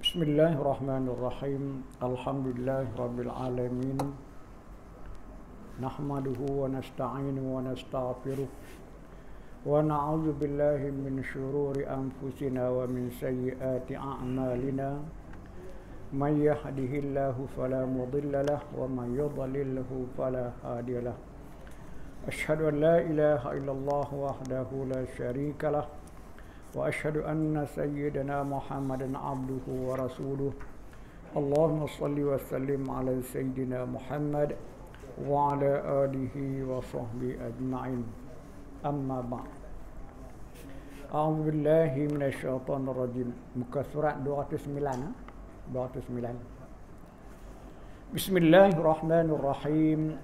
Bismillahirrahmanirrahim. Alhamdulillahirabbil alamin. Nahmaduhu wa nasta'inuhu wa nastaghfiruh. Wa na'udzu billahi min shururi anfusina wa min sayyiati a'malina. May yahdihillahu fala mudilla lahu wa may yudlilhu fala hadiya lahu. Asyhadu an la ilaha illallah wahdahu la syarika lahu. وأشهد أن سيدنا محمدا عبده ورسوله اللهم صل وسلم على سيدنا محمد وعلى آله وصحبه أجمعين أما بعد أعوذ بالله من الشيطان الرجيم muka surat 209 Bismillahirrahmanirrahim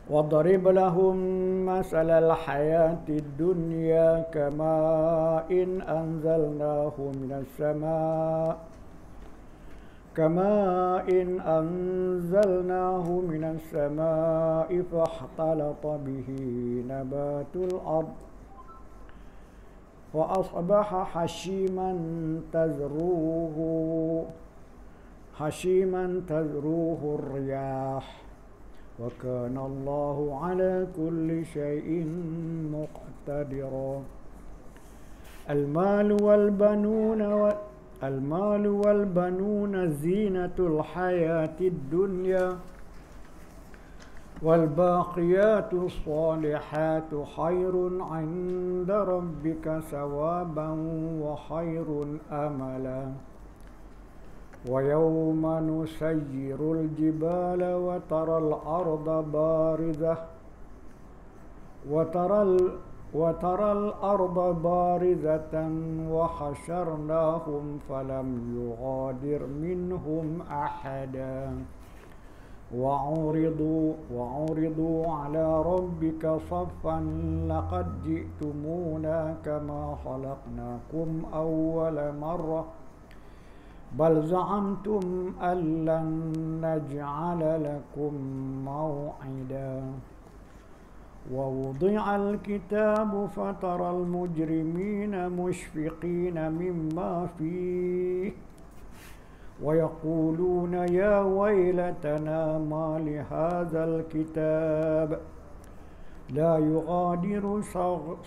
وَضَرِبْ لَهُمْ مَثَلَ الْحَيَاةِ الدُّنْيَا كَمَاءٍ أَنزَلْنَاهُ مِنَ السَّمَاءِ فَاخْتَلَطَ بِهِ نَبَاتُ الْأَرْضِ فَأَصْبَحَ حَشِيمًا تَذْرُوهُ الرِّيَاحُ وَكَانَ اللَّهُ عَلَى كُلِّ شَيْءٍ مُقْتَدِرًا المال والبنون زينة الحياة الدنيا والباقيات الصالحات خير عند ربك ثوابا وخير أملا ويوم نسير الجبال وترى الأرض بارزة وحشرناهم فلم يغادر منهم أحدا وعرضوا على ربك صفا لقد جئتمونا كما خلقناكم أول مرة بل زعمتم أن لن نجعل لكم موعدا ووضع الكتاب فترى المجرمين مشفقين مما فيه ويقولون يا ويلتنا ما لهذا الكتاب لا يغادر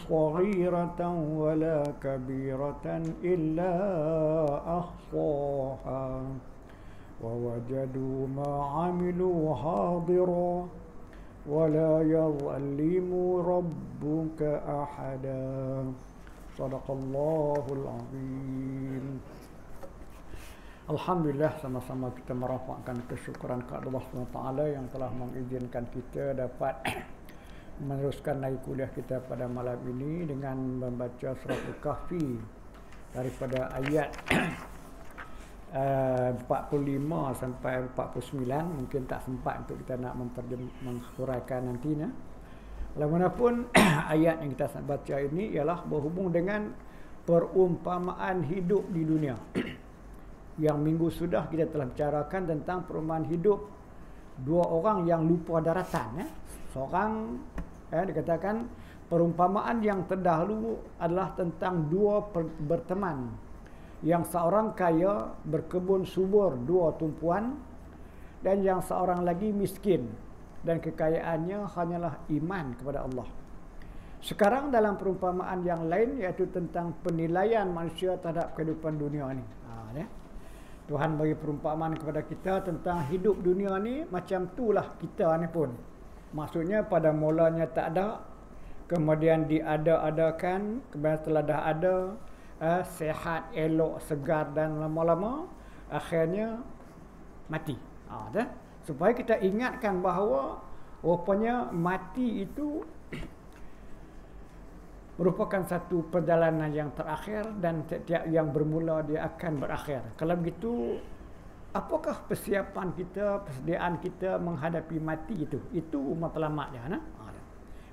صغيرة ولا كبيرة إلا أحصاها ووجدوا ما عملوا حاضرا ولا يظلم ربك أحدا صدق الله العظيم. Alhamdulillah, sama-sama kita merafakkan kesyukuran kepada Allah SWT yang telah mengizinkan kita dapat meneruskan lagi kuliah kita pada malam ini dengan membaca surah Al-Kahfi daripada ayat 45 sampai 49. Mungkin tak sempat untuk kita nak menghuraikan nantinya. Walaupun ayat yang kita baca ini ialah berhubung dengan perumpamaan hidup di dunia. Yang minggu sudah kita telah bicarakan tentang perumpamaan hidup dua orang yang lupa daratan. Seorang dikatakan perumpamaan yang terdahulu adalah tentang dua berteman, yang seorang kaya berkebun subur dua tumpuan dan yang seorang lagi miskin dan kekayaannya hanyalah iman kepada Allah. Sekarang dalam perumpamaan yang lain, iaitu tentang penilaian manusia terhadap kehidupan dunia ni. Tuhan bagi perumpamaan kepada kita tentang hidup dunia ni macam itulah kita ni pun. Maksudnya pada mulanya tak ada, kemudian diada-adakan, kemudian setelah dah ada, sehat, elok, segar dan lama-lama akhirnya mati. Supaya kita ingatkan bahawa rupanya mati itu merupakan satu perjalanan yang terakhir dan setiap yang bermula dia akan berakhir. Kalau begitu, apakah persiapan kita, persediaan kita menghadapi mati itu? Itu matlamat dia.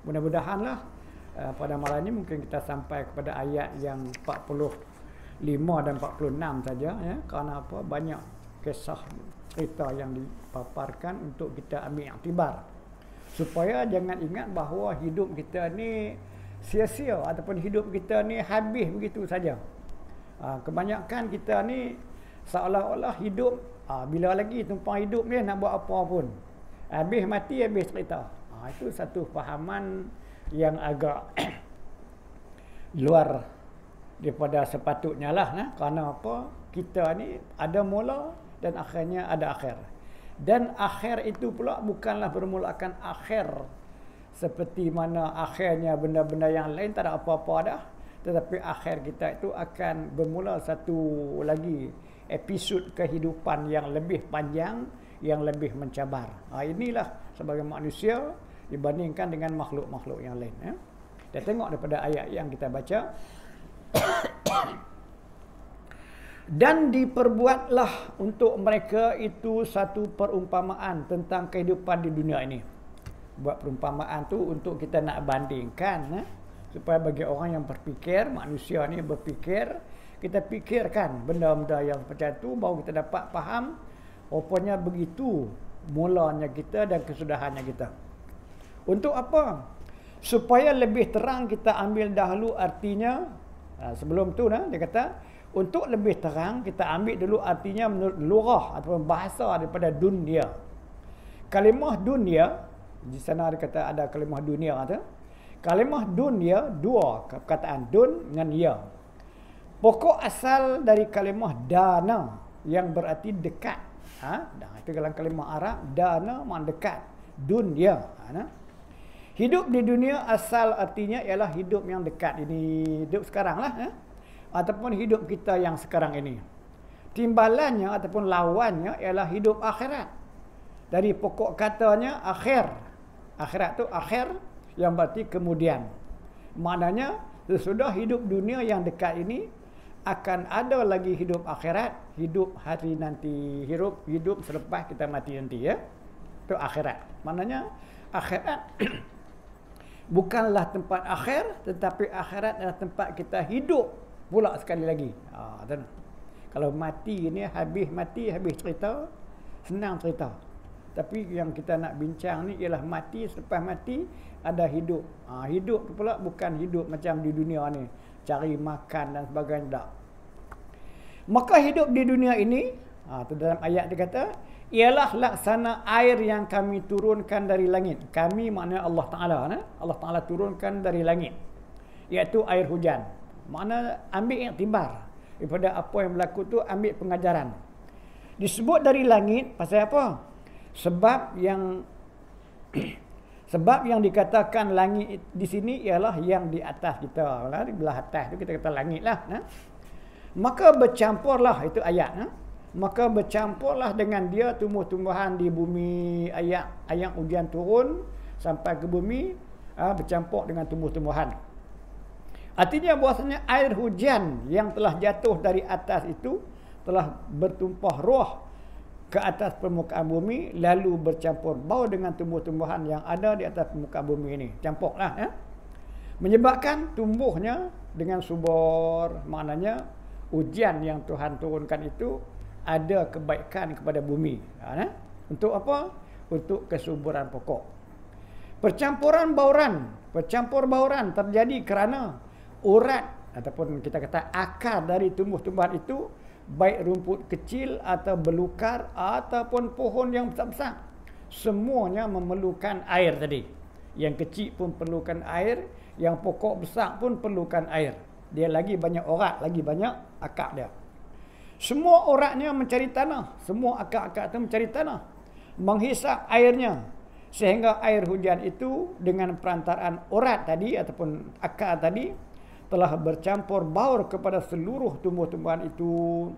Mudah-mudahanlah pada malam ini mungkin kita sampai kepada ayat yang 45 dan 46 saja. Kerana apa? Banyak kisah cerita yang dipaparkan untuk kita ambil iktibar. Supaya jangan ingat bahawa hidup kita ni sia-sia ataupun hidup kita ni habis begitu saja. Kebanyakan kita ni seolah-olah hidup, bila lagi tumpang hidup ni nak buat apa pun. Habis mati, habis cerita. Itu satu fahaman yang agak luar daripada sepatutnya lah. Kerana apa? Kita ni ada mula dan akhirnya ada akhir. Dan akhir itu pula bukanlah bermulakan akhir seperti mana akhirnya benda-benda yang lain tak ada apa-apa dah. Tetapi akhir kita itu akan bermula satu lagi episod kehidupan yang lebih panjang, yang lebih mencabar. Inilah sebagai manusia dibandingkan dengan makhluk-makhluk yang lain. Kita tengok daripada ayat yang kita baca. Dan diperbuatlah untuk mereka itu satu perumpamaan tentang kehidupan di dunia ini. Buat perumpamaan tu untuk kita nak bandingkan, supaya bagi orang yang berfikir, manusia ni berfikir, kita fikirkan benda-benda yang macam tu, baru kita dapat faham rupanya begitu mulanya kita dan kesudahannya kita. Untuk apa? Supaya lebih terang kita ambil dahulu artinya. Sebelum tu dia kata, untuk lebih terang kita ambil dulu artinya menurut lurah ataupun bahasa daripada dunia. Kalimah dunia, di sana dia kata ada kalimah dunia tu. Kalimah dunia dua perkataan, dun dengan ya. Pokok asal dari kalimah dana yang berarti dekat. Itu dalam kalimah Arab, dana makna dekat. Dunia. Hidup di dunia asal artinya ialah hidup yang dekat ini, hidup sekarang lah. Ataupun hidup kita yang sekarang ini. Timbalannya ataupun lawannya ialah hidup akhirat. Dari pokok katanya akhir. Akhirat tu akhir yang berarti kemudian. Maknanya sesudah hidup dunia yang dekat ini akan ada lagi hidup akhirat, hidup hari nanti, hidup selepas kita mati nanti ya. Itu akhirat. Maknanya akhirat bukanlah tempat akhir, tetapi akhirat adalah tempat kita hidup pula sekali lagi. Kalau mati ni habis cerita, senang cerita. Tapi yang kita nak bincang ni ialah mati, selepas mati ada hidup. Hidup tu pula bukan hidup macam di dunia ni, cari makan dan sebagainya, tak. Maka hidup di dunia ini, dalam ayat dia kata, ialah laksana air yang kami turunkan dari langit. Kami maknanya Allah Ta'ala. Allah Ta'ala turunkan dari langit, iaitu air hujan. Makna ambil iktibar daripada apa yang berlaku tu, ambil pengajaran. Disebut dari langit pasal apa? Sebab yang dikatakan langit di sini ialah yang di atas kita. Di belah atas tu kita kata langit lah. Maka bercampurlah, itu ayat. Maka bercampurlah dengan dia tumbuh-tumbuhan di bumi. Ayat hujan turun sampai ke bumi, bercampur dengan tumbuh-tumbuhan. Artinya bahasanya air hujan yang telah jatuh dari atas itu telah bertumpah ruah ke atas permukaan bumi, lalu bercampur bau dengan tumbuh-tumbuhan yang ada di atas permukaan bumi ini. Campurlah. Menyebabkan tumbuhnya dengan subur. Maknanya hujan yang Tuhan turunkan itu ada kebaikan kepada bumi. Untuk apa? Untuk kesuburan pokok. Percampur bauran terjadi kerana urat ataupun kita kata akar dari tumbuh-tumbuhan itu, baik rumput kecil atau belukar ataupun pohon yang besar-besar, semuanya memerlukan air tadi. Yang kecil pun perlukan air, yang pokok besar pun perlukan air. Dia lagi banyak urat, lagi banyak akar dia. Semua uratnya mencari tanah, semua akar-akar itu mencari tanah, menghisap airnya, sehingga air hujan itu dengan perantaraan urat tadi ataupun akar tadi telah bercampur baur kepada seluruh tumbuh-tumbuhan itu,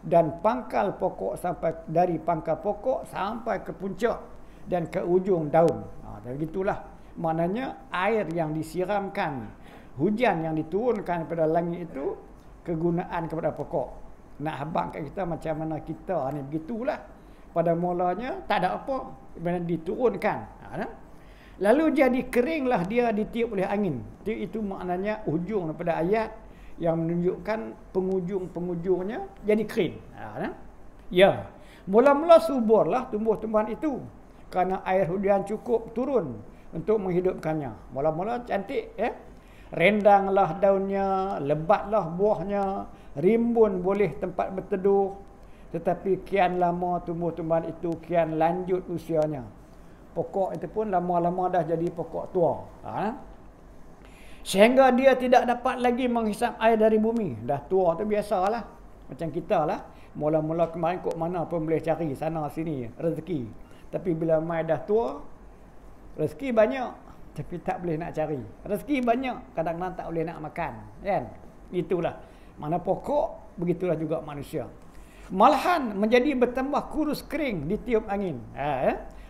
dan pangkal pokok dari pangkal pokok sampai ke puncak dan ke ujung daun. Begitulah maknanya air yang disiramkan, hujan yang diturunkan kepada langit itu kegunaan kepada pokok. Nak habang kat kita macam mana kita ni, begitulah. Pada mulanya tak ada apa, bila diturunkan. Lalu jadi keringlah dia ditiup oleh angin. Itu maknanya ujung daripada ayat yang menunjukkan penghujung-penghujungnya jadi kering. Ya, mula-mula suburlah tumbuh-tumbuhan itu kerana air hujan cukup turun untuk menghidupkannya. Mula-mula cantik, rendanglah daunnya, lebatlah buahnya, rimbun boleh tempat berteduh. Tetapi kian lama tumbuh-tumbuhan itu kian lanjut usianya. Pokok itu pun lama-lama dah jadi pokok tua. Sehingga dia tidak dapat lagi menghisap air dari bumi. Dah tua tu biasalah. Macam kita lah. Mula-mula kemarin kok mana pun boleh cari sana sini rezeki. Tapi bila mai dah tua, rezeki banyak tapi tak boleh nak cari. Rezeki banyak, kadang-kadang tak boleh nak makan, kan? Itulah. Mana pokok, begitulah juga manusia. Malahan menjadi bertambah kurus kering ditiup angin.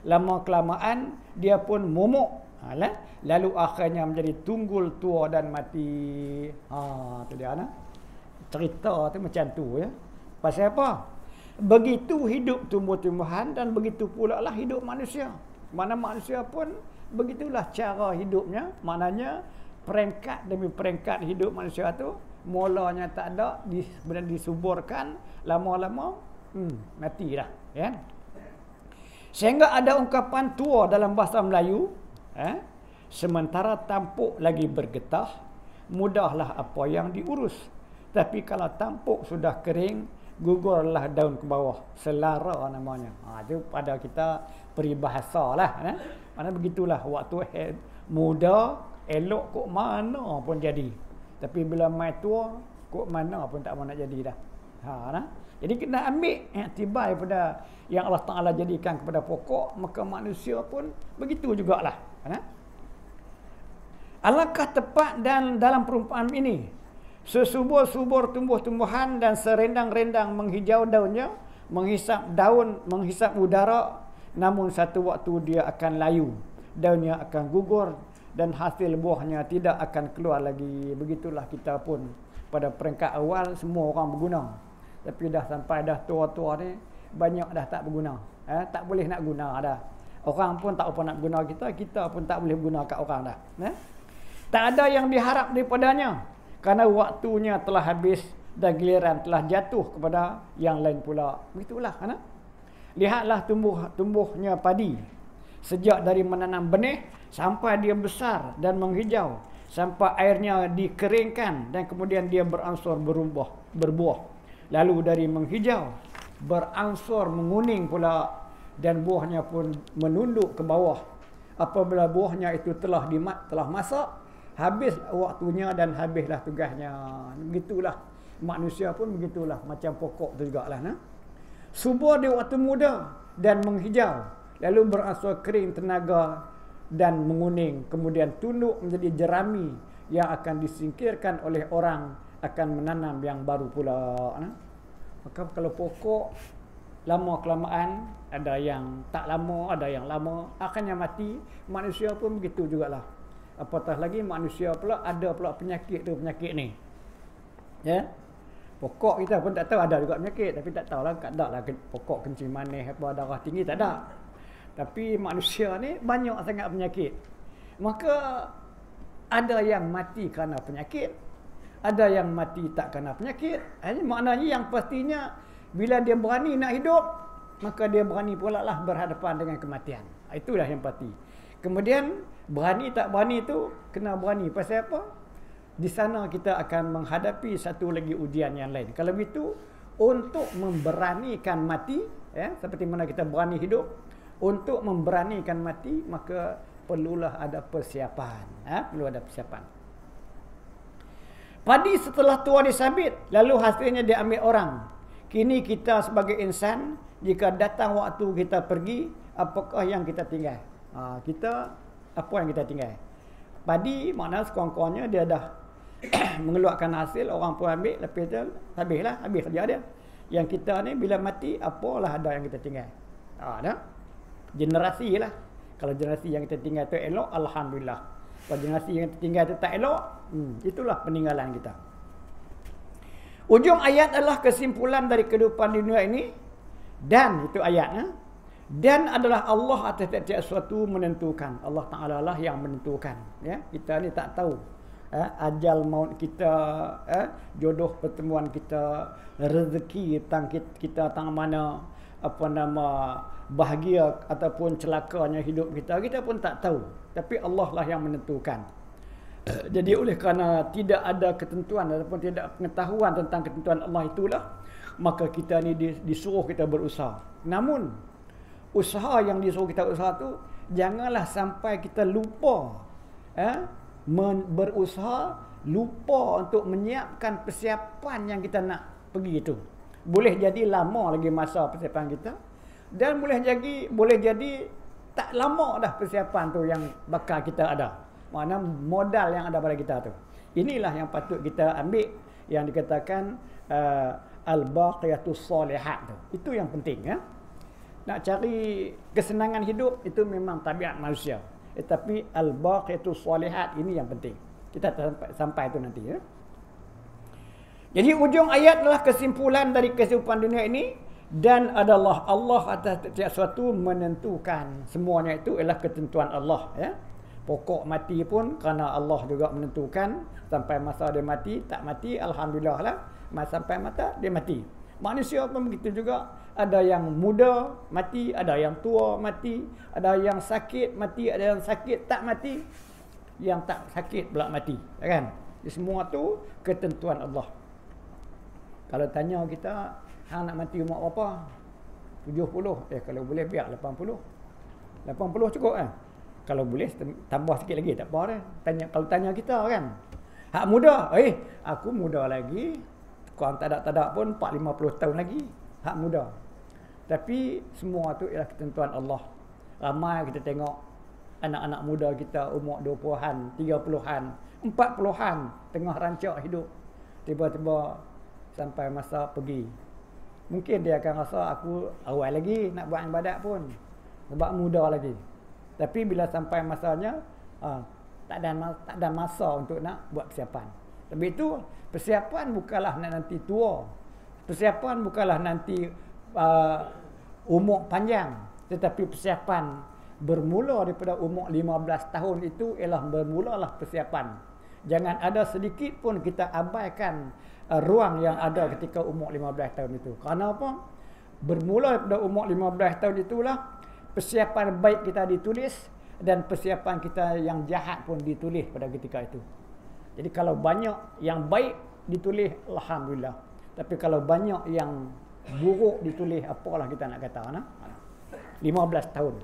Lama kelamaan dia pun momok. Lalu akhirnya menjadi tunggul tua dan mati. Tu dia nah. Cerita tu macam tu ya. Pasal apa? Begitu hidup tumbuh-tumbuhan dan begitu pula lah hidup manusia. Mana manusia pun begitulah cara hidupnya. Maknanya peringkat demi peringkat hidup manusia tu mulanya tak ada, kemudian disuburkan, lama-lama mati dah, ya. Sehingga ada ungkapan tua dalam bahasa Melayu, sementara tampuk lagi bergetah, mudahlah apa yang diurus. Tapi kalau tampuk sudah kering, gugurlah daun ke bawah. Selara namanya. Itu pada kita peribahasa lah. Mana begitulah waktu muda, elok kok mana pun jadi. Tapi bila mai tua, kok mana pun tak mau nak jadi dah. Jadi kena ambil iktibar pada yang Allah Ta'ala jadikan kepada pokok, maka manusia pun begitu jugalah. Alangkah tepat dan dalam perumpamaan ini, sesubur-subur tumbuh-tumbuhan dan serendang-rendang menghijau daunnya, menghisap daun, menghisap udara, namun satu waktu dia akan layu, daunnya akan gugur dan hasil buahnya tidak akan keluar lagi. Begitulah kita pun pada peringkat awal semua orang berguna, tapi dah sampai dah tua-tua ni banyak dah tak berguna. Tak boleh nak guna dah. Orang pun tak apa nak guna kita, kita pun tak boleh guna kat orang dah. Tak ada yang diharap daripadanya kerana waktunya telah habis dan giliran telah jatuh kepada yang lain pula. Begitulah. Lihatlah tumbuhnya padi. Sejak dari menanam benih sampai dia besar dan menghijau, sampai airnya dikeringkan dan kemudian dia beransur berbuah. Lalu dari menghijau beransur menguning pula dan buahnya pun menunduk ke bawah. Apabila buahnya itu telah masak, habis waktunya dan habislah tugasnya. Begitulah manusia pun begitulah, macam pokok tu jugalah. Subur di waktu muda dan menghijau, lalu beransur kering tenaga dan menguning, kemudian tunduk menjadi jerami yang akan disingkirkan oleh orang akan menanam yang baru pula. Maka kalau pokok lama kelamaan, ada yang tak lama, ada yang lama, akhirnya mati. Manusia pun begitu jugalah. Apatah lagi manusia pula ada pula penyakit ni. Ya. Pokok kita pun tak tahu ada juga penyakit, tapi tak tahulah, tak ada lah pokok kencing manis apa darah tinggi, tak ada. Tapi manusia ni banyak sangat penyakit. Maka ada yang mati kerana penyakit, ada yang mati tak kerana penyakit. Maknanya yang pastinya bila dia berani nak hidup, maka dia berani pula lah berhadapan dengan kematian. Itulah yang pasti. Kemudian berani tak berani tu kena berani. Pasal apa? Di sana kita akan menghadapi satu lagi ujian yang lain. Kalau begitu, untuk memberanikan mati, seperti mana kita berani hidup, untuk memberanikan mati, maka perlulah ada persiapan. Perlu ada persiapan. Padi setelah tua disabit, lalu hasilnya diambil orang. Kini kita sebagai insan, jika datang waktu kita pergi, apakah yang kita tinggal? Apa yang kita tinggal? Padi maknanya sekurang-kurangnya dia dah mengeluarkan hasil, orang pun ambil, lepas tu habis kerja dia. Yang kita ni bila mati, apalah ada yang kita tinggal. Generasi lah. Kalau generasi yang kita tinggal tu elok, alhamdulillah. Kalau generasi yang kita tinggal tu tak elok, itulah peninggalan kita. Ujung ayat adalah kesimpulan dari kehidupan dunia ini, dan itu ayatnya, dan adalah Allah atas setiap sesuatu menentukan. Allah Ta'ala lah yang menentukan. Kita ni tak tahu ajal maut kita, jodoh pertemuan kita, rezeki kita tang mana, bahagia ataupun celakanya hidup kita pun tak tahu. Tapi Allah lah yang menentukan. Jadi oleh kerana tidak ada ketentuan ataupun tidak pengetahuan tentang ketentuan Allah itulah, maka kita ni disuruh kita berusaha. Namun usaha yang disuruh kita usaha tu janganlah sampai kita lupa berusaha, lupa untuk menyiapkan persiapan yang kita nak pergi itu. Boleh jadi lama lagi masa persiapan kita, dan boleh jadi tak lama dah persiapan tu yang bakal kita ada. Mana modal yang ada pada kita tu. Inilah yang patut kita ambil yang dikatakan al-baqiyatus salihat tu. Itu yang penting ya. Nak cari kesenangan hidup itu memang tabiat manusia. Tetapi al-baqiyatus salihat ini yang penting. Kita sampai tu nanti ya. Jadi ujung ayat adalah kesimpulan dari kehidupan dunia ini, dan adalah Allah atas setiap sesuatu menentukan. Semuanya itu ialah ketentuan Allah ya. Pokok mati pun kerana Allah juga menentukan. Sampai masa dia mati, tak mati, alhamdulillah lah. Sampai mata dia mati. Manusia pun begitu juga. Ada yang muda mati, ada yang tua mati, ada yang sakit mati, ada yang sakit tak mati, yang tak sakit pula mati, kan? Semua tu ketentuan Allah. Kalau tanya kita, hang nak mati umur berapa? 70. Kalau boleh biar 80. 80 cukup kan? Kalau boleh tambah sikit lagi tak apa dah. Kalau tanya kita kan. Hak muda, aku muda lagi. Kurang tak ada pun 40-50 tahun lagi. Hak muda. Tapi semua tu ialah ketentuan Allah. Ramai kita tengok anak-anak muda kita umur 20-an, 30-an, 40-an tengah rancak hidup. Tiba-tiba sampai masa pergi. Mungkin dia akan rasa aku awal lagi nak buat ibadat pun. Sebab muda lagi. Tapi bila sampai masanya tak ada masa untuk nak buat persiapan. Tapi itu persiapan bukanlah nak nanti tua. Persiapan bukanlah nanti umur panjang, tetapi persiapan bermula daripada umur 15 tahun itu ialah bermulalah persiapan. Jangan ada sedikit pun kita abaikan ruang yang ada ketika umur 15 tahun itu. Kerana apa? Bermula daripada umur 15 tahun itulah persiapan baik kita ditulis, dan persiapan kita yang jahat pun ditulis pada ketika itu. Jadi kalau banyak yang baik ditulis, alhamdulillah. Tapi kalau banyak yang buruk ditulis, apalah kita nak kata, 15 tahun.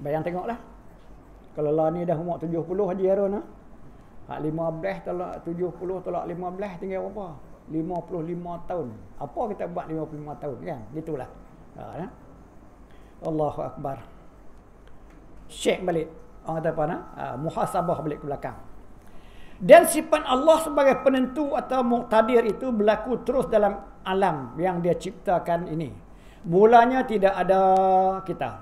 Bayang tengoklah. Kalau lah ni dah umur 70 Haji Harun, 15 tolak 70 tolak 15 tinggal berapa? 55 tahun. Apa kita buat 55 tahun kan? Gitulah. Allahu Akbar. Syek balik. Orang kata apa? Muhasabah balik ke belakang. Dan sifat Allah sebagai penentu atau muqtadir itu berlaku terus dalam alam yang dia ciptakan ini. Mulanya tidak ada kita.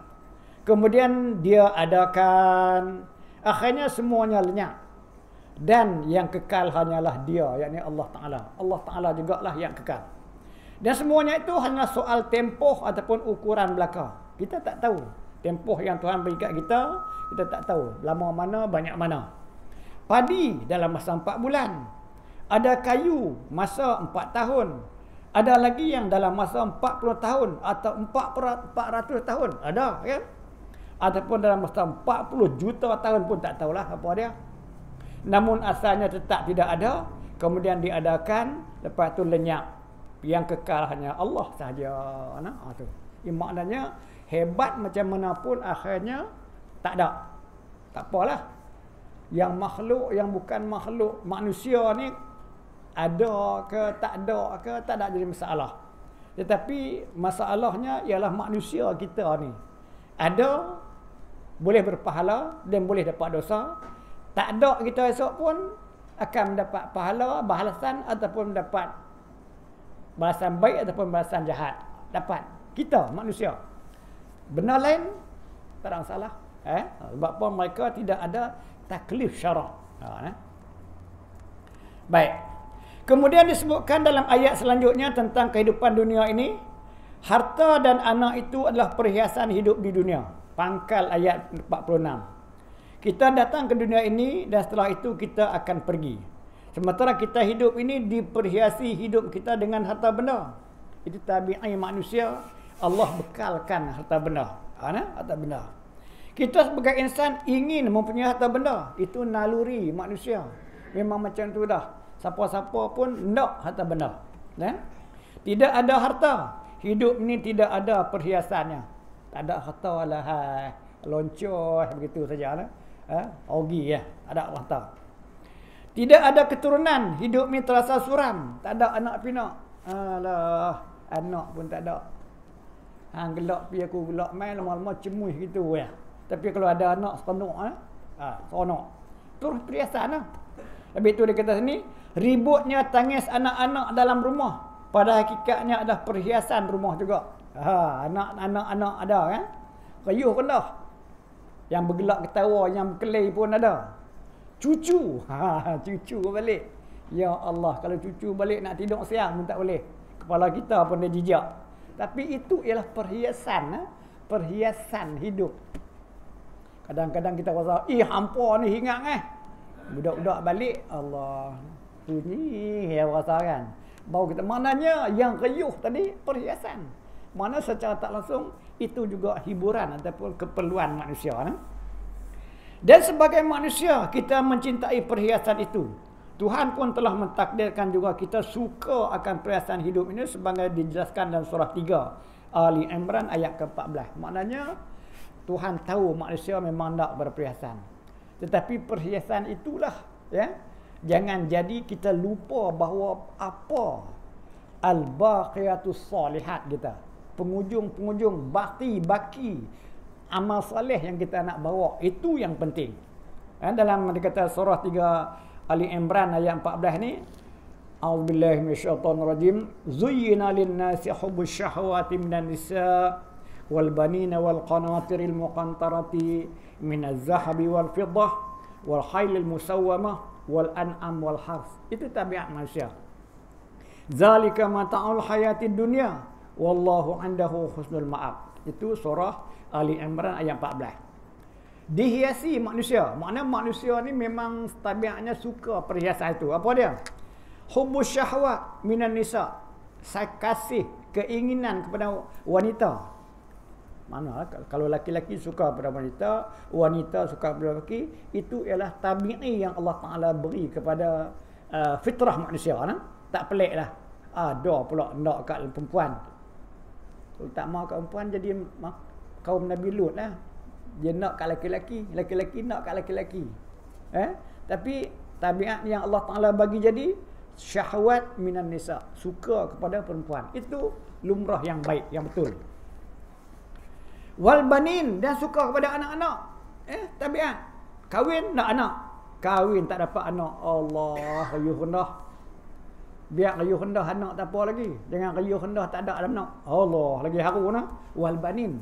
Kemudian dia adakan. Akhirnya semuanya lenyap. Dan yang kekal hanyalah dia, yakni Allah Ta'ala. Allah Ta'ala jugalah yang kekal. Dan semuanya itu hanya soal tempoh ataupun ukuran belaka. Kita tak tahu. Tempoh yang Tuhan beri kat kita tak tahu. Lama mana, banyak mana. Padi dalam masa 4 bulan. Ada kayu masa 4 tahun. Ada lagi yang dalam masa 40 tahun atau 400 tahun. Ada kan? Ataupun dalam masa 40 juta tahun pun tak tahulah apa dia. Namun asalnya tetap tidak ada. Kemudian diadakan. Lepas tu lenyap. Yang kekal hanya Allah sahaja. Ini maknanya hebat macam mana pun akhirnya tak ada. Tak apalah. Yang makhluk, yang bukan makhluk manusia ni ada ke tak ada jadi masalah. Tetapi masalahnya ialah manusia kita ni. Ada boleh berpahala dan boleh dapat dosa. Tak ada kita esok pun akan mendapat pahala, balasan ataupun mendapat balasan baik ataupun balasan jahat. Dapat kita manusia. Benar lain tak ada masalah. Sebab apa mereka tidak ada taklif syarak. Baik. Kemudian disebutkan dalam ayat selanjutnya tentang kehidupan dunia ini, harta dan anak itu adalah perhiasan hidup di dunia. Pangkal ayat 46. Kita datang ke dunia ini dan setelah itu kita akan pergi. Sementara kita hidup ini diperhiasi hidup kita dengan harta benda. Itu tabi'i manusia. Allah bekalkan harta benda. Harta benda. Kita sebagai insan ingin mempunyai harta benda. Itu naluri manusia. Memang macam tu dah. Siapa-siapa pun nak harta benda. Tidak ada harta. Hidup ni tidak ada perhiasannya. Tak ada harta lah. Loncor begitu saja. Ogi ya. Tak ada harta. Tidak ada keturunan. Hidup ni terasa suram. Tak ada anak pinak. Alah. Anak pun tak ada. Hang gelak pi aku gelak main lama-lama cemuih gitu ya. Tapi kalau ada anak seronok seronok. Terus perhiasan lah. Habis tu dia kata sini, ributnya tangis anak-anak dalam rumah. Pada hakikatnya ada perhiasan rumah juga. Anak-anak ada kan. Kayuh pun dah. Yang bergelak ketawa, yang berkelai pun ada. Cucu. Cucu balik. Ya Allah, kalau cucu balik nak tidur siang pun tak boleh. Kepala kita pun dia jijak. Tapi itu ialah perhiasan. Perhiasan hidup. Kadang-kadang kita rasa, hampa ni ingat budak-budak balik, Allah. Bunyi ya rasa kan. Baru kita, maknanya yang kayuh tadi perhiasan. Mana secara tak langsung, itu juga hiburan ataupun keperluan manusia. Dan sebagai manusia, kita mencintai perhiasan itu. Tuhan pun telah mentakdirkan juga kita suka akan perhiasan hidup ini sebagai dijelaskan dalam surah 3 Ali Imran ayat ke-14. Maknanya Tuhan tahu manusia memang nak berperhiasan. Tetapi perhiasan itulah ya. Jangan jadi kita lupa bahawa apa al-baqiyatus salihat kita. Penghujung-penghujung baki amal soleh yang kita nak bawa, itu yang penting. Dalam dikata surah 3 Ali Imran ayat 14 ni, A'udzubillahi minasyaitonirrajim, zuyyina lin-nasi hubbus syahawati minan nisa wal banina wal qanatiril muqantarati minaz zahabi wal fiddah wal khailil musawwamah wal an'am wal harth. Itu tabiat manusia. Zalika mata'ul hayatid dunya wallahu 'indahu husnul ma'ab. Itu surah Ali Imran ayat 14. Dihiasi manusia. Maknanya manusia ni memang tabiatnya suka perhiasan itu. Apa dia? Hubbus syahwat minan nisa. Saya kasih keinginan kepada wanita. Mana kalau laki-laki suka kepada wanita, wanita suka kepada lelaki, itu ialah tabi'i yang Allah Taala beri kepada fitrah manusia. Tak pelik lah. Ada pula nak kat perempuan. Kalau tak mau kat perempuan jadi kaum Nabi Lut lah. Dia nak kat laki-laki, laki-laki nak kat laki-laki. Tapi tabiat yang Allah Taala bagi jadi syahwat minan nisa, suka kepada perempuan. Itu lumrah yang baik, yang betul. Wal banin, dan suka kepada anak-anak. Tabiat. Kahwin nak anak. Kahwin tak dapat anak. Allah, kayuh rendah. Biar kayuh rendah anak tak apa lagi. Jangan kayuh rendah tak ada anak. Allah, lagi haru nah. Wal banin.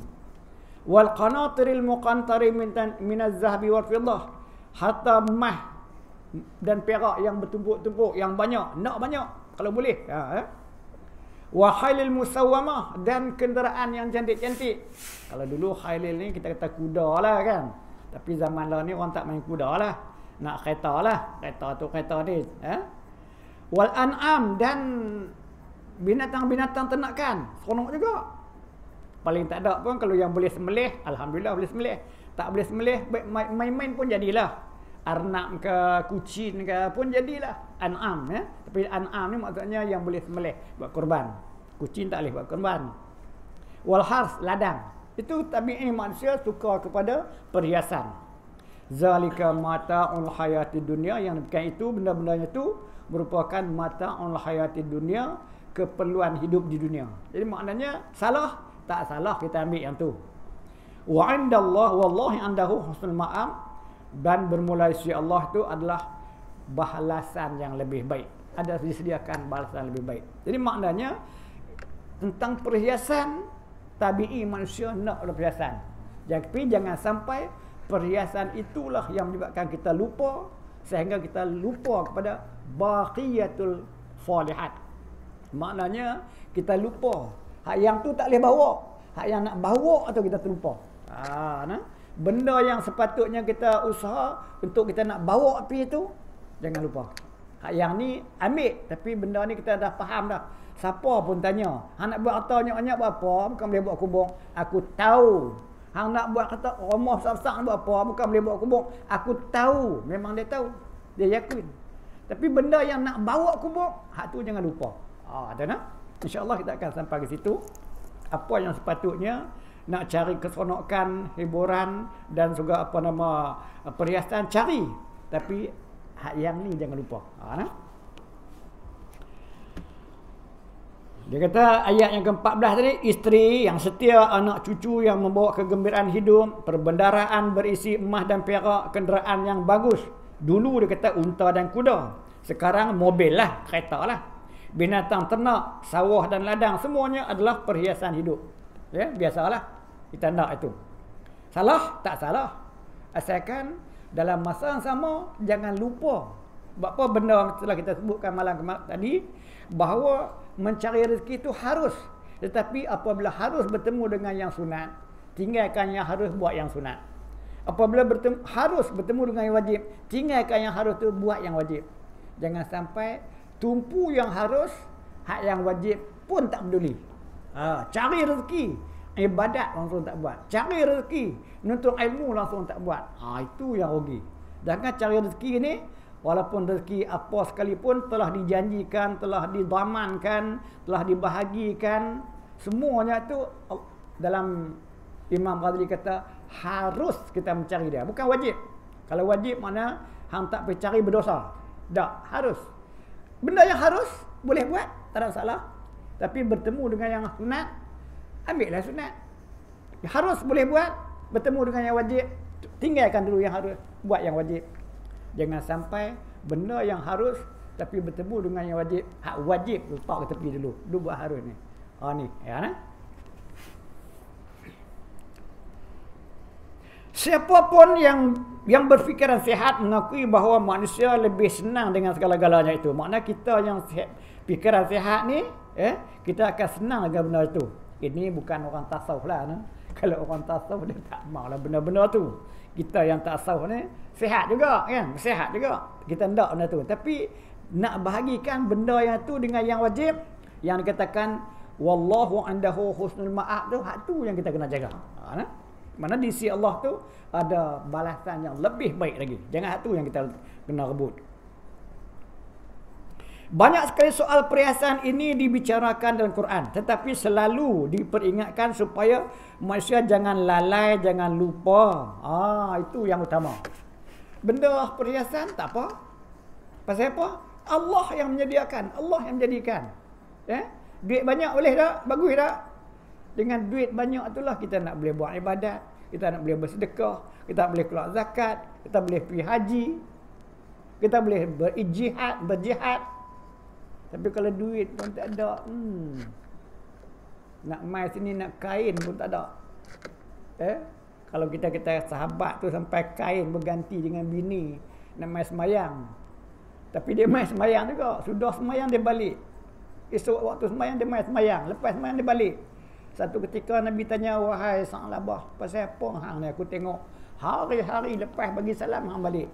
Wal qanatiril muqantari minaz zahabi wal fiddah. Harta emas dan perak yang bertumpuk-tumpuk, yang banyak, nak banyak kalau boleh. Wa khailil musawwamah, dan kenderaan yang cantik-cantik. Kalau dulu khailil ni kita kata kuda lah kan. Tapi zaman lah ni orang tak main kuda lah. Nak kereta lah. Kereta tu kereta ni. Wal an'am, dan binatang-binatang ternakan. Seronok juga. Paling tak ada pun kalau yang boleh sembelih, alhamdulillah boleh sembelih. Tak boleh sembelih, main-main pun jadilah. Arnab ke kucing ke pun jadilah an'am ya. Tapi an'am ni maksudnya yang boleh sembelih buat kurban. Kucing tak boleh buat kurban. Wal harth, ladang. Itu tabi'i manusia suka kepada perhiasan. Zalika mata'ul hayatid dunya, yang bukan itu benda-bendanya itu merupakan mata'ul hayatid dunya, keperluan hidup di dunia. Jadi maknanya salah tak salah kita ambil yang tu. Wa 'indallah wallahi 'indahu husnul ma'ab, dan bermula dari Allah itu adalah balasan yang lebih baik. Ada disediakan balasan lebih baik. Jadi maknanya tentang perhiasan, tabi'i manusia nak perhiasan. Tapi jangan sampai perhiasan itulah yang menyebabkan kita lupa, sehingga kita lupa kepada baqiyatul salihat. Maknanya kita lupa. Hak yang tu tak boleh bawa. Hak yang nak bawa atau kita terlupa. Benda yang sepatutnya kita usaha untuk kita nak bawa api itu, jangan lupa. Hak yang ni ambil, tapi benda ni kita dah faham dah. Siapa pun tanya, nak buat harta banyak-banyak buat apa? Bukan boleh buat kubur. Aku tahu Hang nak buat kata rumah besar-besar buat apa? Bukan boleh buat kubur. Aku tahu, memang dia tahu. Dia yakin. Tapi benda yang nak bawa kubur, hak tu jangan lupa. Ada nak? InsyaAllah kita akan sampai ke situ. Apa yang sepatutnya nak cari keseronokan, hiburan dan juga apa nama perhiasan, cari. Tapi hak yang ni jangan lupa. Nah? Dia kata ayat yang ke-14 tadi, isteri yang setia, anak cucu yang membawa kegembiraan hidup, perbendaraan berisi emas dan perak, kenderaan yang bagus. Dulu dia kata unta dan kuda. Sekarang mobil lah, kereta lah. Binatang ternak, sawah dan ladang, semuanya adalah perhiasan hidup. Ya, biasalah. Kita nak itu. Salah? Tak salah. Asalkan dalam masa yang sama, jangan lupa. Sebab apa benda setelah kita sebutkan malam tadi, bahawa mencari rezeki itu harus. Tetapi apabila harus bertemu dengan yang sunat, tinggalkan yang harus, buat yang sunat. Apabila harus bertemu dengan yang wajib, tinggalkan yang harus tu, buat yang wajib. Jangan sampai tumpu yang harus, hak yang wajib pun tak peduli. Cari rezeki, ibadat langsung tak buat. Cari rezeki, menuntut ilmu langsung tak buat. Itu yang rugi. Jangan cari rezeki ni, walaupun rezeki apa sekalipun telah dijanjikan, telah didamankan, telah dibahagikan, semuanya tu dalam Imam Ghazali kata harus kita mencari dia, bukan wajib. Kalau wajib mana hang tak pergi cari berdosa. Tak, harus. Benda yang harus boleh buat, tak ada masalah. Tapi bertemu dengan yang sunat, ambillah sunat. Harus boleh buat, bertemu dengan yang wajib, tinggalkan dulu yang harus, buat yang wajib. Jangan sampai benda yang harus tapi bertemu dengan yang wajib, hak wajib letak ke tepi dulu. Dulu buat harus ni. Ni, ya nah. Siapapun yang berfikiran sihat mengakui bahawa manusia lebih senang dengan segala-galanya itu. Makna kita yang fikiran sihat ni, kita akan senang dengan benda itu. Ini bukan orang tasawuf lah. Nah. Kalau orang tasawuf dia tak maulah benda-benda tu. Kita yang tasawuf ni sihat juga kan, sihat juga. Kita ndak benda tu. Tapi nak bahagikan benda yang tu dengan yang wajib, yang dikatakan wallahu indahu husnul ma'ab tu, hak tu yang kita kena jaga. Nah. Mana di sisi Allah tu ada balasan yang lebih baik lagi. Jangan hak tu yang kita kena rebut. Banyak sekali soal perhiasan ini dibicarakan dalam Quran, tetapi selalu diperingatkan supaya manusia jangan lalai, jangan lupa. Itu yang utama. Benda perhiasan tak apa. Pasal apa? Allah yang menyediakan, Allah yang menjadikan. Duit banyak boleh tak? Bagus tak? Dengan duit banyak itulah kita nak boleh buat ibadat, kita nak boleh bersedekah, kita boleh keluar zakat, kita boleh pergi haji, kita boleh berjihad. Tapi kalau duit pun tak ada, nak mai sini nak kain pun tak ada. Kalau kita sahabat tu sampai kain berganti dengan bini nak mai semayang. Tapi dia mai semayang juga, sudah semayang dia balik. Esok waktu semayang dia mai semayang, lepas semayang dia balik. Satu ketika Nabi tanya, wahai Sa'labah, pasal apa hang ni? Aku tengok hari-hari lepas bagi salam hang balik.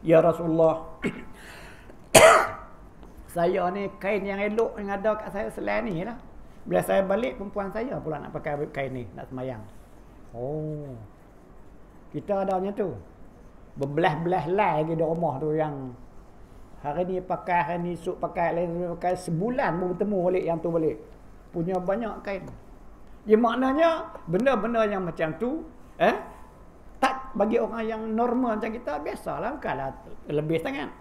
Ya Rasulullah, saya ni kain yang elok yang ada kat saya selain ni lah. Bila saya balik, perempuan saya pula nak pakai kain ni, nak semayang. Kita ada macam tu. Berbelah-belah lagi di rumah tu yang hari ni pakai, hari ni esok pakai, lain pakai, sebulan baru bertemu balik yang tu balik. Punya banyak kain. Ya maknanya benda-benda yang macam tu tak bagi orang yang normal macam kita biasalah, bukanlah lebih sangat.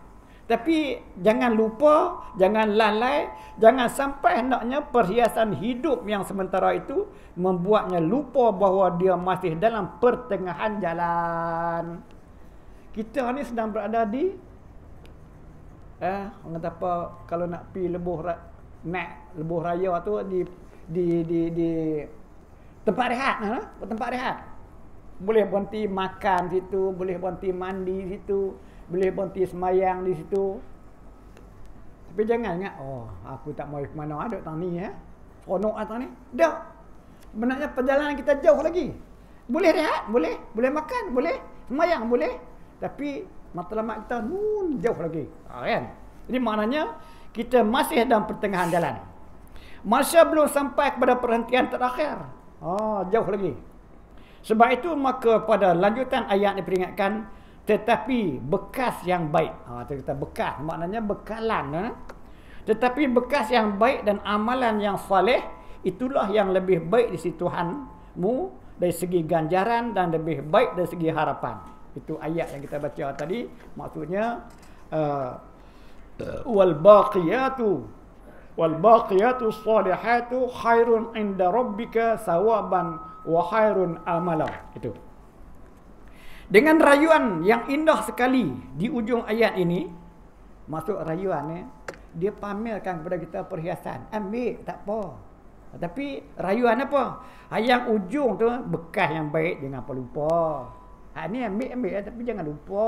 Tapi jangan lupa, jangan lalai, jangan sampai hendaknya perhiasan hidup yang sementara itu membuatnya lupa bahawa dia masih dalam pertengahan jalan. Kita ni sedang berada di orang kata apa, kalau nak pergi lebuh raya tu di tempat rehat, tempat rehat. Boleh berhenti makan situ, boleh berhenti mandi situ, boleh berhenti semayang di situ. Tapi jangan ingat, aku tak mau ke mana ada tang ni seronok atang ni. Dah. Sebenarnya perjalanan kita jauh lagi. Boleh rehat, boleh makan, boleh semayang, boleh. Tapi matlamat kita jauh lagi. Kan? Jadi maknanya kita masih dalam pertengahan jalan. Manusia belum sampai kepada perhentian terakhir. Jauh lagi. Sebab itu maka pada lanjutan ayat diperingatkan, tetapi bekas yang baik. Kita kata bekas, maknanya bekalan. Tetapi bekas yang baik dan amalan yang soleh, itulah yang lebih baik di sisi Tuhanmu dari segi ganjaran dan lebih baik dari segi harapan. Itu ayat yang kita baca tadi. Maksudnya wal baqiyatu salihatu khairun inda rabbika sawaban wa khairun amala. Itu. Dengan rayuan yang indah sekali di ujung ayat ini, maksud rayuan ni, dia pamerkan kepada kita perhiasan. Ambil, tak apa. Tapi rayuan apa? Yang ujung tu bekas yang baik, jangan lupa. Ni ambil tapi jangan lupa.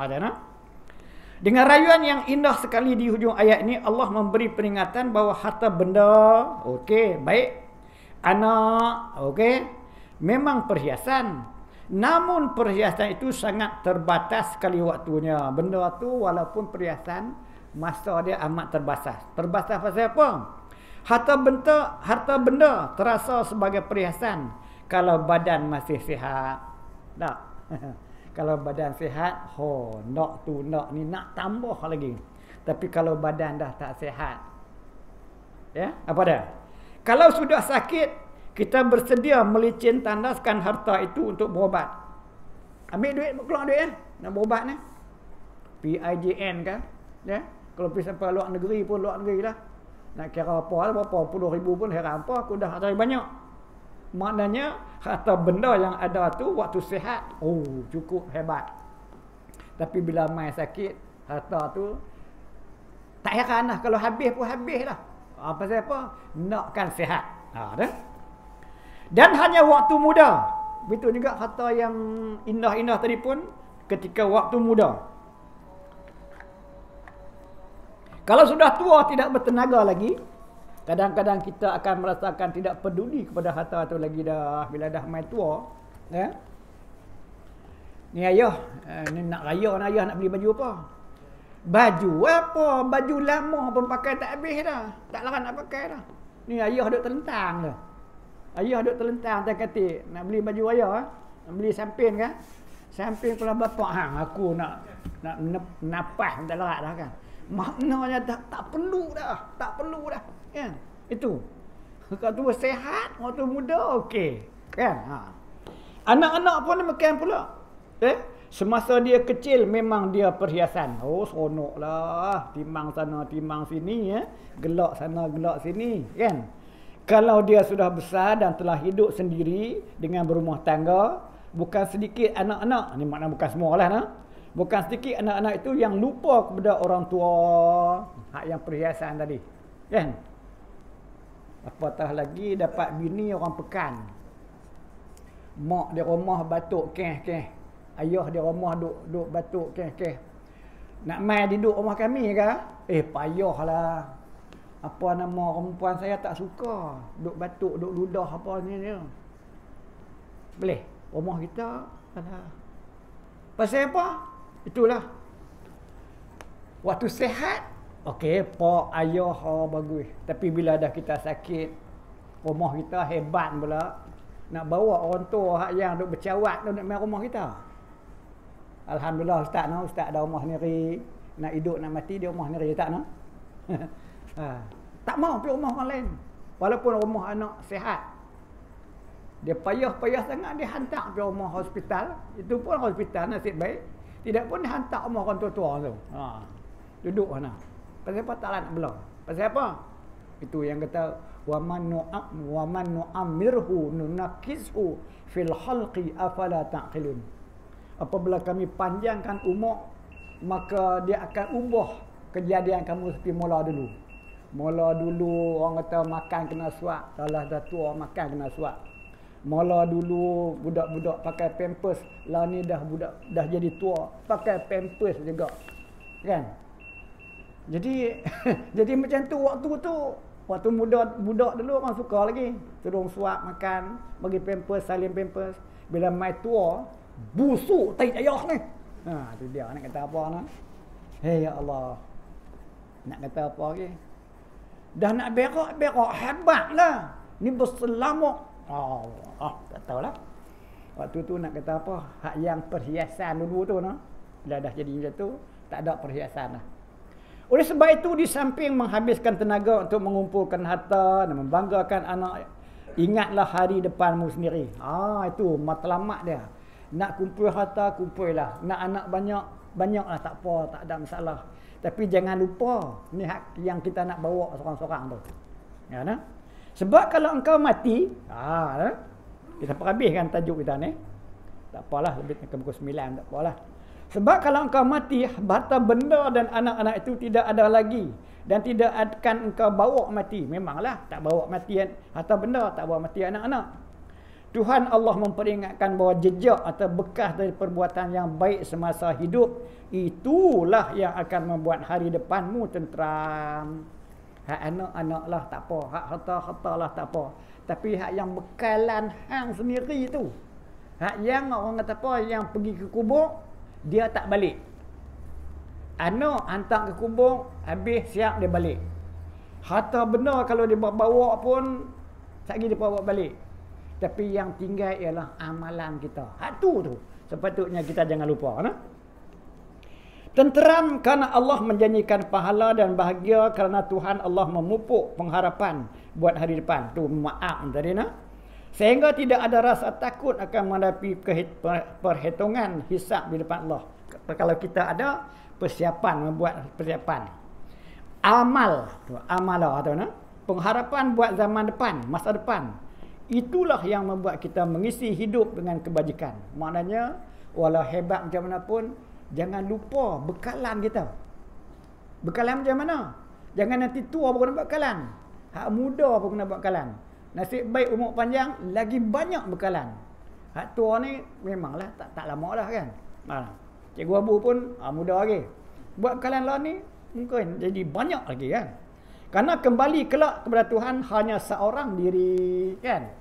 Ada nak? Dengan rayuan yang indah sekali di hujung ayat ini, Allah memberi peringatan bahawa harta benda, okey, baik. Anak, okey, memang perhiasan. Namun perhiasan itu sangat terbatas sekali waktunya. Benda tu walaupun perhiasan, masa dia amat terbatas. Terbatas pasal apa? Harta benda terasa sebagai perhiasan kalau badan masih sihat. Tak? Kalau badan sihat, nak tu, nak ni, nak tambah lagi. Tapi kalau badan dah tak sihat, ya, apa dah? Kalau sudah sakit, kita bersedia melicin tandaskan harta itu untuk berubat. Ambil duit, keluar duit nak berubat ni. PIJN kan, ya. Kalau pergi sampai luar negeri pun luar negeri lah. Nak kira apa, berapa puluh ribu pun heran apa, aku dah ada banyak. Maknanya harta benda yang ada tu waktu sihat, cukup hebat. Tapi bila mai sakit, harta tu tak heran lah. Kalau habis pun habis lah. Pasal apa? Nakkan sihat. Dah. Dan hanya waktu muda. Betul juga harta yang indah-indah tadi pun ketika waktu muda. Kalau sudah tua tidak bertenaga lagi, kadang-kadang kita akan merasakan tidak peduli kepada harta tu lagi dah. Bila dah main tua, ya. Ni ayah, ni nak raya ni ayah nak beli baju apa? Baju apa? Baju lama pun pakai tak habis dah. Tak larang nak pakai dah. Ni ayah duk terlentang dah. Ayah duk terlentang tak kata nak beli baju ayah, nak beli samping kan? Samping kalau bapak aku nak napas tak larat dah kan. Maknanya tak perlu dah. Tak perlu dah. Kan? Itu. Kalau tu sehat, waktu muda, okey. Kan? Anak-anak pun makan pula. Semasa dia kecil memang dia perhiasan. Seronok lah. Timbang sana, timbang sini. Gelak sana, gelak sini. Kan? Kalau dia sudah besar dan telah hidup sendiri dengan berumah tangga, bukan sedikit anak-anak, ni makna bukan semua lah. Bukan sedikit anak-anak itu yang lupa kepada orang tua. Hak yang perhiasan tadi. Kan? Apatah lagi dapat bini orang pekan. Mak di rumah batuk keh-keh. Ayah di rumah duk batuk keh-keh. Nak mai duduk rumah kami ke? Payahlah. Apa nama perempuan saya tak suka. Duk batuk, duk ludah apa ni. Boleh? Rumah kita alah. Pasal apa? Itulah. Waktu sihat, okey, pak, ayah, bagus. Tapi bila dah kita sakit, rumah kita hebat pula. Nak bawa orang tua yang duk bercawat tu nak main rumah kita. Alhamdulillah ustaz ada rumah sendiri. Nak hidup nak mati dia rumah sendiri tak no? Tak mau pergi rumah orang lain. Walaupun rumah anak sihat. Dia payah sangat dia hantar pergi rumah hospital. Itu pun hospital nasib baik. Tidak pun dia hantar rumah orang tua-tua tu. Duduk mana? Pasal apa tak nak belah? Pasal apa? Itu yang kata wa man nu'ammirhu nunakishu fil khalqi afala ta'qilun. Apabila kami panjangkan umur, maka dia akan ubah kejadian kamu seperti mula dulu. Mula dulu orang kata makan kena suap, kalau dah tua makan kena suap. Mula dulu budak-budak pakai pampers, lah ni dah dah jadi tua pakai pampers juga. Kan? Jadi jadi macam tu waktu budak dulu orang suka lagi. Turun suap makan, bagi pampers, salin pampers. Bila mai tua, busuk tai ayah ni. Tu dia nak kata apa nak? Hei ya Allah. Nak kata apa lagi? Dah nak berak hebatlah. Ni berselamuk. Tak tahulah. Waktu tu nak kata apa? Hak yang perhiasan dulu tu no. Dah jadi macam tu, tak ada perhiasan lah. Oleh sebab itu di samping menghabiskan tenaga untuk mengumpulkan harta dan membanggakan anak, ingatlah hari depanmu sendiri. Itu matlamat dia. Nak kumpul harta, kumpullah. Nak anak banyak, banyaklah, tak apa, tak ada masalah. Tapi jangan lupa ni hak yang kita nak bawa seorang-seorang tu. Ya nah? Sebab kalau engkau mati, kita perhabiskan tajuk kita ni. Tak apalah, lebih ke buku 9, tak apalah. Sebab kalau engkau mati, harta benda dan anak-anak itu tidak ada lagi. Dan tidak akan engkau bawa mati. Memanglah, tak bawa mati harta benda, tak bawa mati anak-anak. Tuhan Allah memperingatkan bahawa jejak atau bekas dari perbuatan yang baik semasa hidup, itulah yang akan membuat hari depanmu tenteram. Hak anak-anak lah tak apa, hak harta-harta lah tak apa. Tapi hak yang bekalan hang sendiri tu, hak yang orang kata apa, yang pergi ke kubur, dia tak balik. Anak hantar ke kubur, habis siap dia balik. Harta benda kalau dia bawa pun, sekali dia bawa balik. Tapi yang tinggal ialah amalan kita. Hak tu sepatutnya kita jangan lupa. Nah? Tenteram kerana Allah menjanjikan pahala dan bahagia kerana Tuhan Allah memupuk pengharapan buat hari depan. Tu maaf tadi nah. Sehingga tidak ada rasa takut akan menghadapi perhitungan hisab di depan Allah. Kalau kita ada persiapan, membuat persiapan. Amal atau nah, pengharapan buat zaman depan, masa depan. Itulah yang membuat kita mengisi hidup dengan kebajikan. Maknanya, walau hebat macam mana pun, jangan lupa bekalan kita. Bekalan macam mana? Jangan nanti tua baru nak buat bekalan. Hak muda pun kena buat bekalan. Nasib baik umur panjang, lagi banyak bekalan. Hak tua ni memanglah tak lama dah kan. Cikgu Abu pun muda lagi. Buat bekalan lah ni mungkin jadi banyak lagi kan. Karena kembali kelak kepada Tuhan hanya seorang diri kan.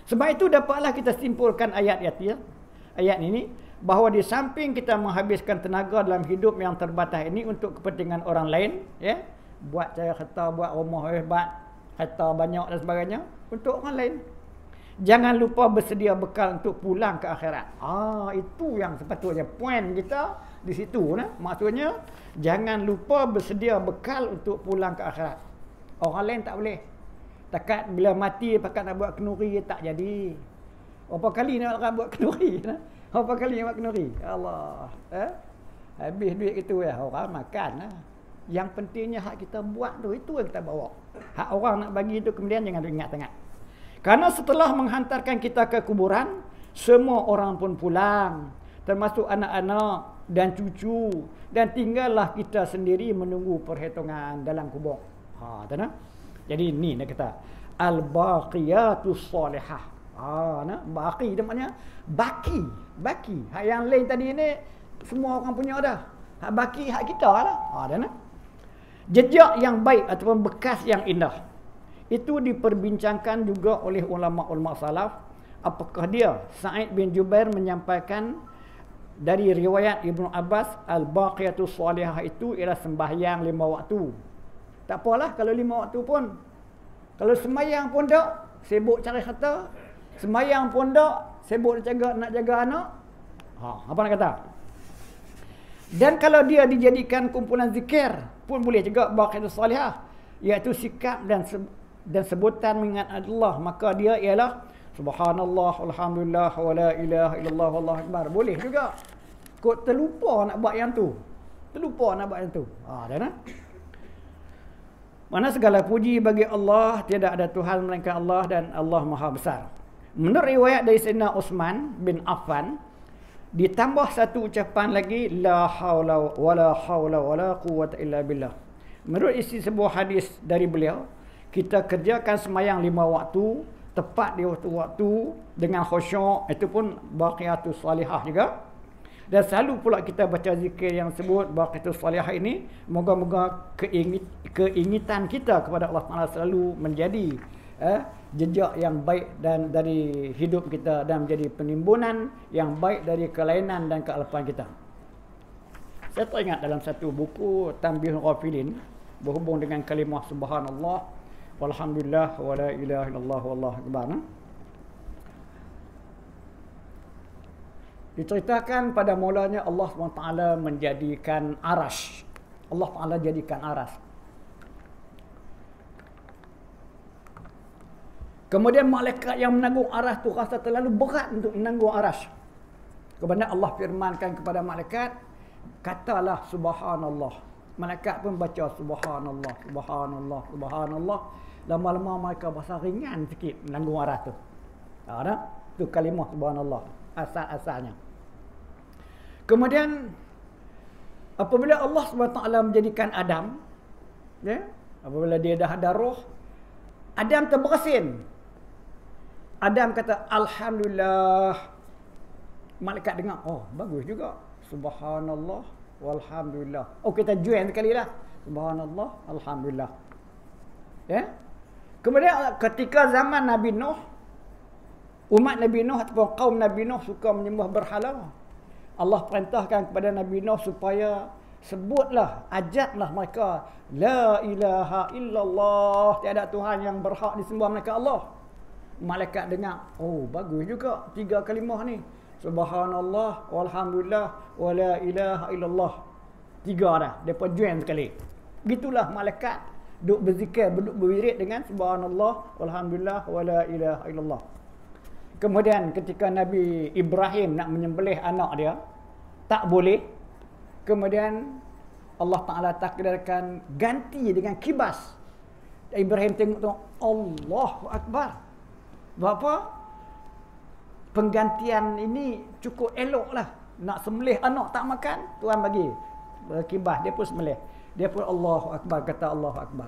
Sebab itu dapatlah kita simpulkan ayat ini bahawa di samping kita menghabiskan tenaga dalam hidup yang terbatas ini untuk kepentingan orang lain, ya, buat cari harta, buat rumah hebat, harta banyak dan sebagainya untuk orang lain. Jangan lupa bersedia bekal untuk pulang ke akhirat. Itu yang sepatutnya poin kita di situ nah. Maksudnya jangan lupa bersedia bekal untuk pulang ke akhirat. Orang lain tak boleh. Takat bila mati pakat nak buat kenuri tak jadi. Berapa kali nak orang buat kenuri nah? Berapa kali nak buat kenuri? Allah. Habis duit itu ya orang makan lah. Yang pentingnya hak kita buat tu, itu yang kita bawa. Hak orang nak bagi itu kemudian jangan ingat sangat. Karena setelah menghantarkan kita ke kuburan, semua orang pun pulang, termasuk anak-anak dan cucu, dan tinggallah kita sendiri menunggu perhitungan dalam kubur. Tahu? Jadi ni nak kata al-baqiyatus salihah. Baqi itu maknanya baki. Hak yang lain tadi ni semua orang punya dah. Hak baki hak kita lah. Tahu? Jejak yang baik ataupun bekas yang indah. Itu diperbincangkan juga oleh ulama-ulama salaf. Apakah dia? Sa'id bin Jubair menyampaikan dari riwayat Ibnu Abbas, al-baqiyatus salihah itu ialah sembahyang 5 waktu. Tak apalah kalau 5 waktu pun. Kalau sembahyang pun tak, sibuk cari harta. Sembahyang pun tak, sibuk nak jaga anak. Apa nak kata? Dan kalau dia dijadikan kumpulan zikir pun boleh juga baqiyatus salihah, iaitu sikap dan sebutan mengingat Allah, maka dia ialah subhanallah alhamdulillah wa la ilaha illallah wallahu akbar. Boleh juga. Kok terlupa nak buat yang tu. Dah. Mana segala puji bagi Allah, tiada ada Tuhan melainkan Allah dan Allah Maha Besar. Menurut riwayat dari Sayyidina Uthman bin Affan, ditambah satu ucapan lagi, la haula wala quwwata illa billah. Menurut isi sebuah hadis dari beliau, kita kerjakan sembahyang 5 waktu, tepat di waktu-waktu dengan khusyuk, itu pun baqiyatus salihah juga. Dan selalu pula kita baca zikir yang sebut baqiyatus salihah ini, moga-moga keingitan kita kepada Allah Taala selalu menjadi jejak yang baik dan dari hidup kita, dan menjadi penimbunan yang baik dari kelainan dan kealpaan kita. Saya teringat dalam satu buku Tanbihul Ghafilin berhubung dengan kalimah subhanallah walhamdulillah wa la ilaha illallah wallahu akbar. Diceritakan pada mulanya Allah SWT menjadikan arash. Allah Ta'ala jadikan arash. Kemudian malaikat yang menanggung arash tu rasa terlalu berat untuk menanggung arash. Kemudian Allah firmankan kepada malaikat, katalah subhanallah. Malaikat pun baca subhanallah, subhanallah, subhanallah. Lama-lama mereka berasa ringan sikit menanggung arash tu. Tu kalimah subhanallah, asal-asalnya. Kemudian apabila Allah SWT menjadikan Adam, ya, apabila dia dah ada roh, Adam terbersin. Adam kata alhamdulillah. Malaikat dengar, oh bagus juga. Subhanallah walhamdulillah. Oh kita join sekali lah. Subhanallah alhamdulillah. Ya. Kemudian ketika zaman Nabi Nuh, umat Nabi Nuh ataupun kaum Nabi Nuh suka menyembah berhala. Allah perintahkan kepada Nabi Nuh supaya sebutlah, ajaklah mereka, la ilaha illallah, tiada Tuhan yang berhak disembah melainkan Allah. Malaikat dengar, oh bagus juga 3 kalimah ni. Subhanallah walhamdulillah wala ilaha illallah. 3 dah, depa join sekali. Gitulah malaikat duk berzikir, duk berwirid dengan subhanallah walhamdulillah wala ilaha illallah. Kemudian ketika Nabi Ibrahim nak menyembelih anak dia, tak boleh. Kemudian Allah Ta'ala takdirkan ganti dengan kibas. Ibrahim tengok Allahu Akbar. Berapa? Penggantian ini cukup elok lah. Nak sembelih anak tak makan, Tuhan bagi kibas, dia pun sembelih. Dia pun Allahu Akbar, kata Allahu Akbar.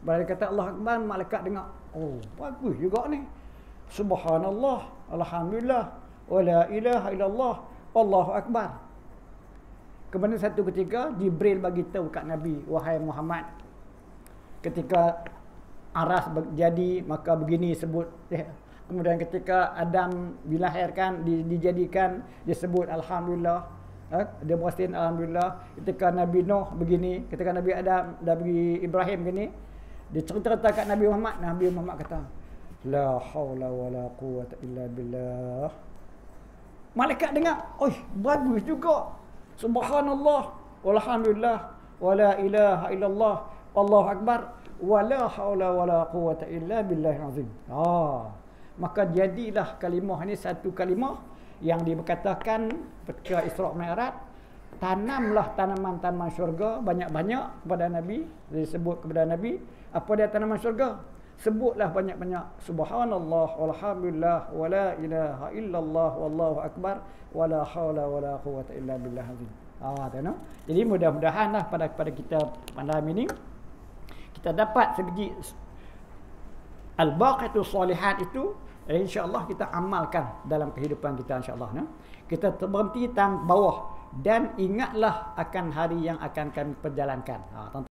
Bila dia kata Allahu Akbar, malaikat dengar, oh bagus juga ni. Subhanallah, alhamdulillah, wala ilaha illallah, Allahu Akbar. Kemudian satu ketika Jibril bagi tahu kat Nabi, wahai Muhammad, ketika aras jadi maka begini sebut. Kemudian ketika Adam dilahirkan, dijadikan, disebut alhamdulillah. Dia bersin alhamdulillah. Ketika Nabi Nuh begini, ketika Nabi Adam, Nabi Ibrahim begini, dia cerita kat Nabi Muhammad. Nabi Muhammad kata, la haula wala quwwata illa billah. Malaikat dengar, oi bagus juga. Subhanallah walhamdulillah wala ilaha illallah Allahu akbar wala haula wala quwwata illa billahil azim. Maka jadilah kalimah ni satu kalimah yang dikatakan ketika Isra Mi'raj, tanamlah tanaman-tanaman syurga banyak-banyak kepada Nabi. Disebut kepada Nabi, apa dia tanaman syurga? Sebutlah banyak-banyak subhanallah walhamdulillah wala ilaha illallah wallahu akbar wala haula wala quwwata illa billah azim. Tahu. Jadi mudah-mudahanlah pada kita malam ini kita dapat segi al-baqiyatus solihat itu, insya-Allah kita amalkan dalam kehidupan kita, insya-Allah. Kita berhenti tang bawah dan ingatlah akan hari yang akan kami perjalankan.